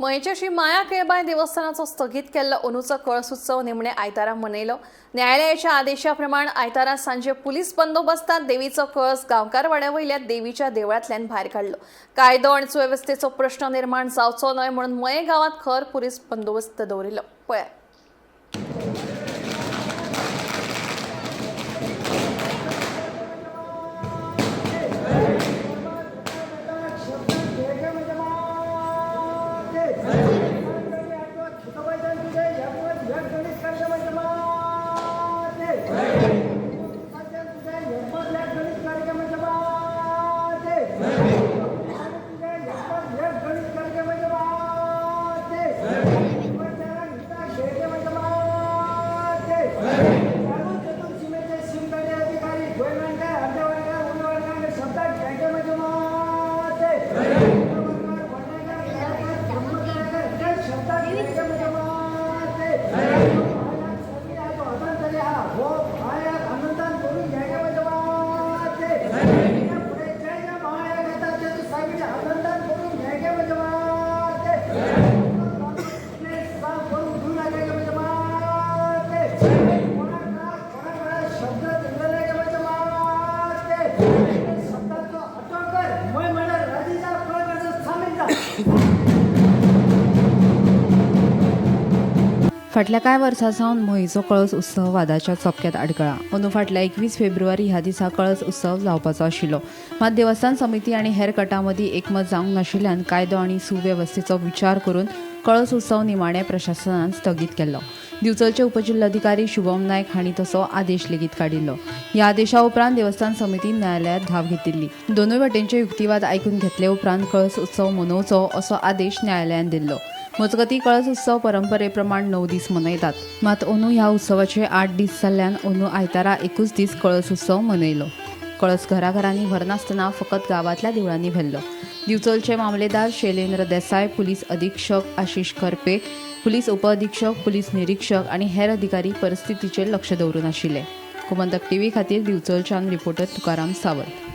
मयेच्याशी माया केळबाय देवस्थानाचो स्थगीत केल्लो अंदूचो कळस उत्सव निमणे आयतारा मनयलो। न्यायालयाच्या आदेशाप्रमाण आयतारा सांजे पुलीस बंदोबस्तांत देवीचो कळस गांवकार वाड्या वयल्या देवीच्या देवळांतल्यान भायर काडलो। कायदो आनी सुवेवस्थेचो प्रश्न निर्माण जावचो न्हय म्हणून मये गांवांत खर पुलीस बंदोबस्त दवरिल्लो। पळय फाटल्या कांय वर्सां सावन मयेचो कळस उत्सव वादाच्या चपक्यात आडकळा। अंदू फाटल्या 21 फेब्रुवारी ह्या दिसा कळस उत्सव जावपाचो आशिल्लो, मात देवस्थान समिती आनी हेर गटां मदीं एकमत जावंक नाशिल्ल्यान कायदो आनी सुवेवस्थेचो विचार करून कळस उत्सव निमाणे प्रशासनान स्थगीत केल्लो। दिवचलचे उपजिल्हाधिकारी शुभम नायक हांणी तसो आदेश लेगीत काडिल्लो। ह्या आदेशा उपरांत देवस्थान समितीन न्यायालयांत धाव घेतिल्ली। दोनूय वटेनचे युक्तिवाद आयकून घेतले उपरांत कळस उत्सव मनोवचो असो आदेश न्यायालयान दिल्लो। मजगतीं कळस उत्सव परंपरे प्रमाण 9 दीस मनयतात, मात अंदू ह्या उत्सवाचे 8 दीस जाल्ल्यान अंदू आयतारा 21 दीस कळस उत्सव मनयलो। कळस घराघरांनी व्हरनासतना फकत गांवांतल्या देवळांनी व्हेल्लो। दिवचलचे मामलेदार शैलेंद्र देसाय, पुलीस अधीक्षक आशिश करपे, पुलीस उपअधीक्षक, पुलीस निरीक्षक आनी हेर अधिकारी परिस्थितीचेर लक्ष दवरून आशिल्ले। गोमंतक टीव्ही खातीर दिवचलच्यान रिपोर्टर तुकाराम सावंत।